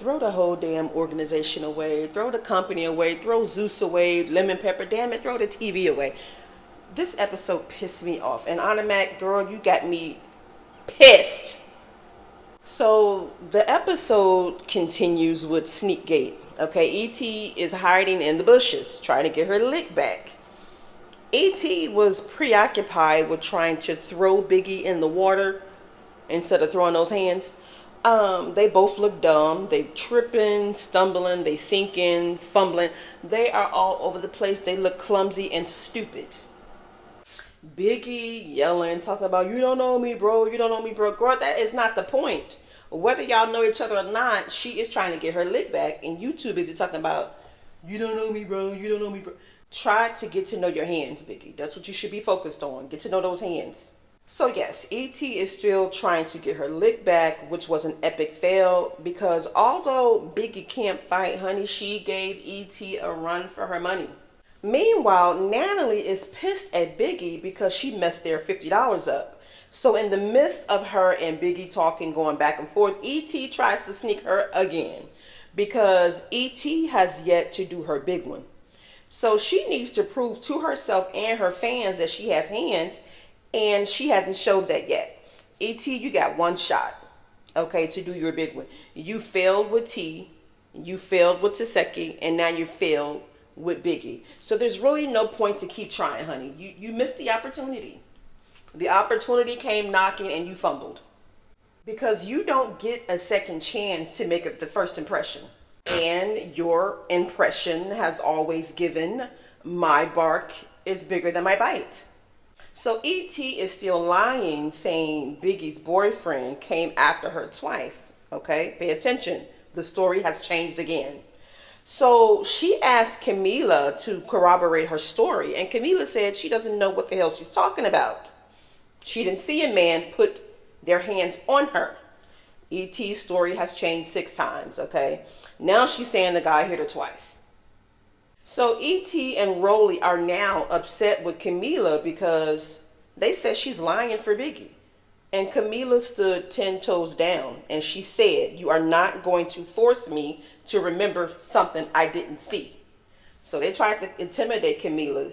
throw the whole damn organization away, throw the company away, throw Zeus away, Lemon Pepper, damn it, throw the TV away. This episode pissed me off. And Automatic, girl, you got me pissed. So the episode continues with Sneakgate. Okay, E.T. is hiding in the bushes, trying to get her lick back. E.T. was preoccupied with trying to throw Biggie in the water instead of throwing those hands. They both look dumb. They tripping, stumbling, they sinking, fumbling. They are all over the place. They look clumsy and stupid. Biggie yelling, talking about, you don't know me, bro. You don't know me, bro. Girl, that is not the point. Whether y'all know each other or not, she is trying to get her lick back. And you too busy talking about, you don't know me, bro. You don't know me, bro. Try to get to know your hands, Biggie. That's what you should be focused on. Get to know those hands. So yes, E.T. is still trying to get her lick back, which was an epic fail. Because although Biggie can't fight, honey, she gave E.T. a run for her money. Meanwhile, Natalie is pissed at Biggie because she messed their $50 up. So in the midst of her and Biggie talking, going back and forth, E.T. tries to sneak her again because E.T. has yet to do her big one. So she needs to prove to herself and her fans that she has hands, and she hasn't showed that yet. E.T., you got one shot, okay, to do your big one. You failed with T, you failed with Taseki, and now you failed with Biggie. So there's really no point to keep trying, honey. You missed the opportunity. The opportunity came knocking and you fumbled. Because you don't get a second chance to make the first impression. And your impression has always given, my bark is bigger than my bite. So E.T. is still lying, saying Biggie's boyfriend came after her twice. Okay, pay attention. The story has changed again. So she asked Camila to corroborate her story, and Camila said she doesn't know what the hell she's talking about. She didn't see a man put their hands on her. E.T.'s story has changed 6 times, okay? Now she's saying the guy hit her twice. So E.T. and Rolly are now upset with Camila because they said she's lying for Biggie. And Camila stood 10 toes down and she said, you are not going to force me to remember something I didn't see. So they tried to intimidate Camila.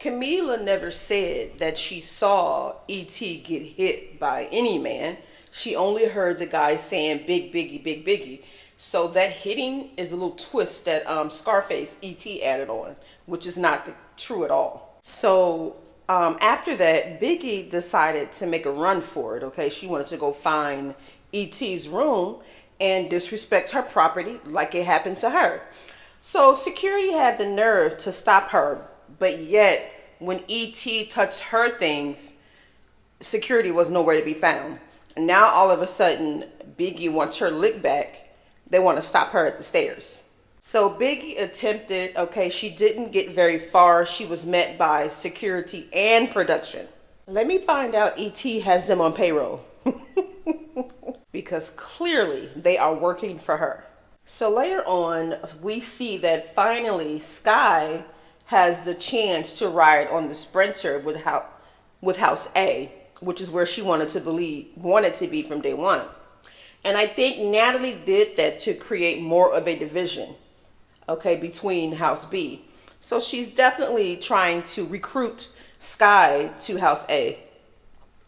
Camila never said that she saw E.T. get hit by any man. She only heard the guy saying, big Biggie, big Biggie. So that hitting is a little twist that Scarface E.T. added on, which is not true at all. So after that, Biggie decided to make a run for it, okay? She wanted to go find E.T.'s room and disrespect her property like it happened to her. So security had the nerve to stop her, but yet when E.T. touched her things, security was nowhere to be found. And now all of a sudden, Biggie wants her lick back. They want to stop her at the stairs. So Biggie attempted, okay, she didn't get very far. She was met by security and production. Let me find out E.T. has them on payroll. Because clearly they are working for her. So later on, we see that finally Sky has the chance to ride on the Sprinter with House A, which is where she wanted to be from day one. And I think Natalie did that to create more of a division, okay, between House B. So she's definitely trying to recruit Sky to House A.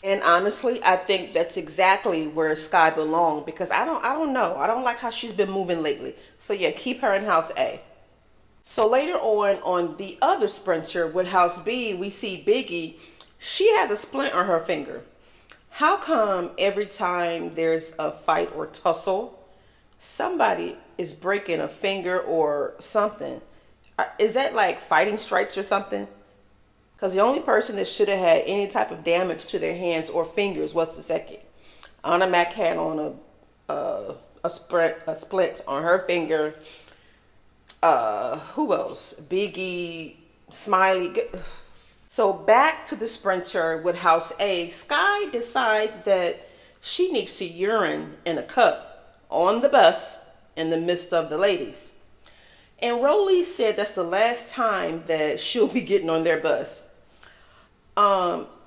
And honestly, I think that's exactly where Sky belongs because I don't know. I don't like how she's been moving lately. So yeah, keep her in House A. So later on the other Sprinter with House B, we see Biggie. She has a splint on her finger. How come every time there's a fight or tussle, somebody is breaking a finger or something? Is that like fighting stripes or something? Because the only person that should have had any type of damage to their hands or fingers was the second. Anna Mac had on a splint on her finger. Who else? Biggie, Smiley. So back to the Sprinter with House A, Sky decides that she needs to urine in a cup on the bus in the midst of the ladies. And Rolly said that's the last time that she'll be getting on their bus.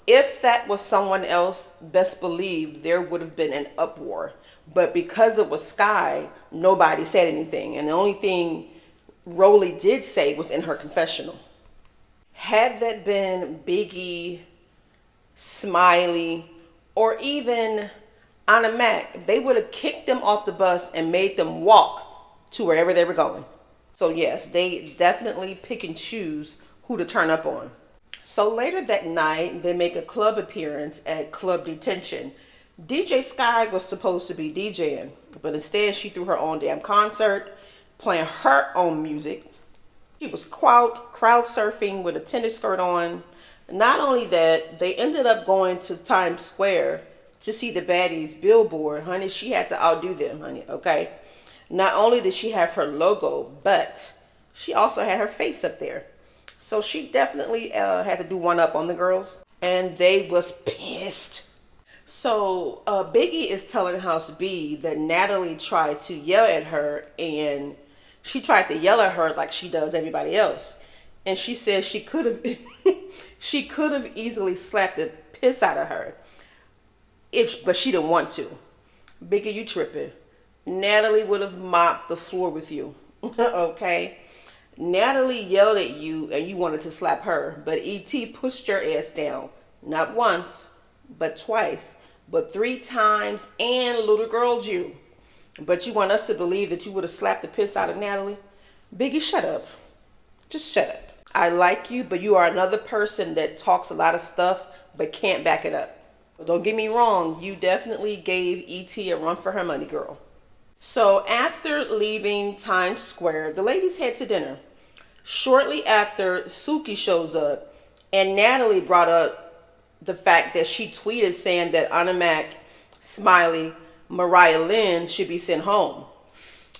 If that was someone else, best believe there would have been an uproar. But because it was Sky, nobody said anything. And the only thing Rolly did say was in her confessional. Had that been Biggie, Smiley, or even Anna Mac, they would have kicked them off the bus and made them walk to wherever they were going. So yes, they definitely pick and choose who to turn up on. So later that night, they make a club appearance at Club Detention. DJ Sky was supposed to be DJing, but instead she threw her own damn concert, playing her own music. She was crowd surfing with a tennis skirt on. Not only that, they ended up going to Times Square to see the Baddies billboard. Honey, she had to outdo them, honey, okay? Not only did she have her logo, but she also had her face up there. So she definitely had to do one up on the girls. And they was pissed. So Biggie is telling House B that Natalie tried to yell at her, and she tried to yell at her like she does everybody else. And she said she could have she could have easily slapped the piss out of her, but she didn't want to. Biggie, you tripping. Natalie would have mopped the floor with you. Okay? Natalie yelled at you and you wanted to slap her, but E.T. pushed your ass down. Not once, but twice, but 3 times, and little girled you. But you want us to believe that you would have slapped the piss out of Natalie? Biggie, shut up. Just shut up. I like you, but you are another person that talks a lot of stuff but can't back it up. But don't get me wrong, you definitely gave E.T. a run for her money, girl. So after leaving Times Square, the ladies head to dinner. Shortly after, Suki shows up, and Natalie brought up the fact that she tweeted saying that Anna Mac, Smiley, Mariah Lynn should be sent home.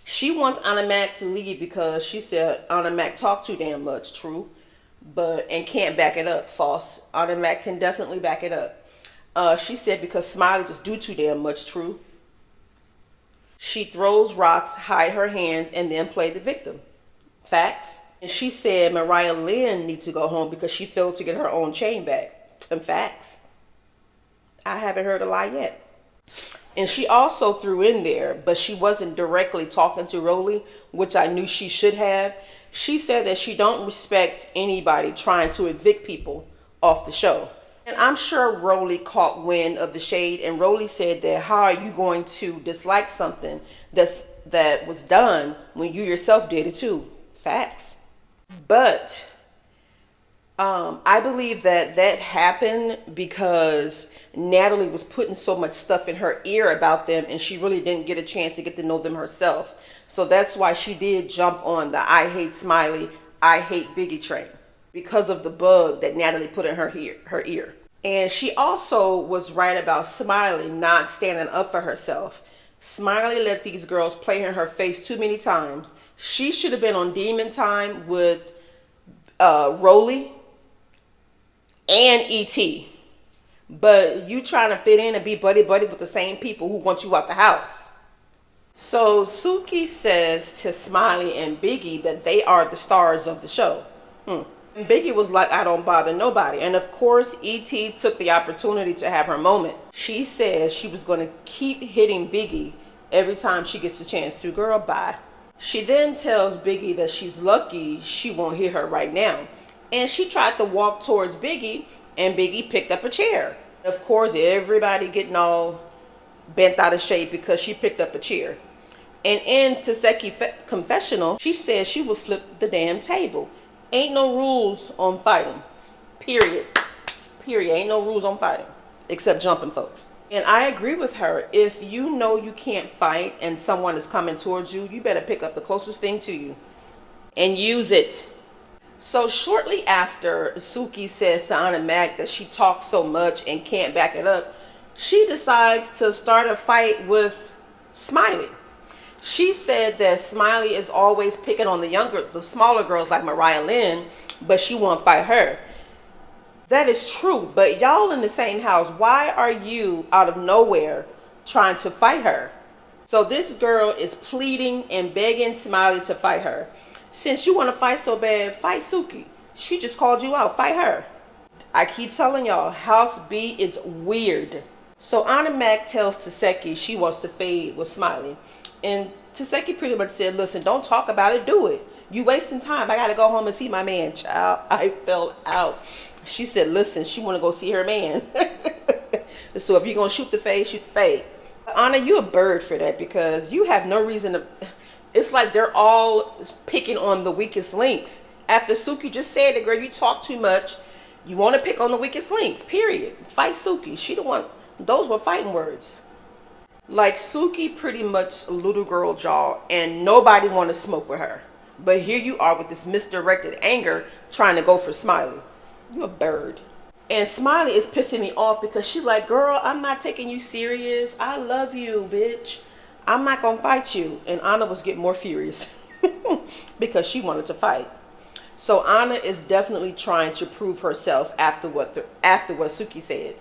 She wants Anna Mac to leave because she said Anna Mac talked too damn much, true, and can't back it up, false. Anna Mac can definitely back it up. She said because Smiley just do too damn much, true. She throws rocks, hide her hands, and then play the victim. Facts. And she said Mariah Lynn needs to go home because she failed to get her own chain back. And facts. I haven't heard a lie yet. And she also threw in there, but she wasn't directly talking to Rolly, which I knew she should have. She said that she don't respect anybody trying to evict people off the show. And I'm sure Rolly caught wind of the shade, and Rolly said that how are you going to dislike something that was done when you yourself did it too? Facts. But I believe that happened because Natalie was putting so much stuff in her ear about them, and she really didn't get a chance to get to know them herself. So that's why she did jump on the I hate Smiley, I hate Biggie train, because of the bug that Natalie put in her ear. And she also was right about Smiley not standing up for herself. Smiley let these girls play in her face too many times. She should have been on Demon Time with Rolly and E.T. But you trying to fit in and be buddy-buddy with the same people who want you out the house. So Suki says to Smiley and Biggie that they are the stars of the show. And Biggie was like, I don't bother nobody. And of course, E.T. took the opportunity to have her moment. She said she was going to keep hitting Biggie every time she gets a chance to. Girl, bye. She then tells Biggie that she's lucky she won't hit her right now. And she tried to walk towards Biggie, and Biggie picked up a chair. Of course, everybody getting all bent out of shape because she picked up a chair. And in Taseki's confessional, she said she would flip the damn table. Ain't no rules on fighting. Period. Ain't no rules on fighting. Except jumping, folks. And I agree with her. If you know you can't fight and someone is coming towards you, you better pick up the closest thing to you and use it. So shortly after Suki says to Anna Mac that she talks so much and can't back it up, she decides to start a fight with Smiley. She said that Smiley is always picking on the smaller girls like Mariah Lynn, but she won't fight her. That is true, but y'all in the same house, why are you out of nowhere trying to fight her? So this girl is pleading and begging Smiley to fight her. Since you want to fight so bad, fight Suki. She just called you out. Fight her. I keep telling y'all, House B is weird. So Anna Mac tells Taseki she wants to fade with Smiley. And Taseki pretty much said, listen, don't talk about it, do it. You wasting time. I gotta go home and see my man. Child, I fell out. She said, listen, she wanna go see her man. So if you're gonna shoot the fade, shoot the fade. Anna, you a bird for that, because you have no reason to. It's like they're all picking on the weakest links. After Suki just said it, girl, you talk too much. You want to pick on the weakest links, period. Fight Suki. She the one. Those were fighting words. Like, Suki pretty much little girl jaw, and nobody want to smoke with her. But here you are with this misdirected anger trying to go for Smiley. You a bird. And Smiley is pissing me off because she's like, girl, I'm not taking you serious. I love you, bitch. I'm not going to fight you. And Anna was getting more furious because she wanted to fight. So Anna is definitely trying to prove herself after what Suki said.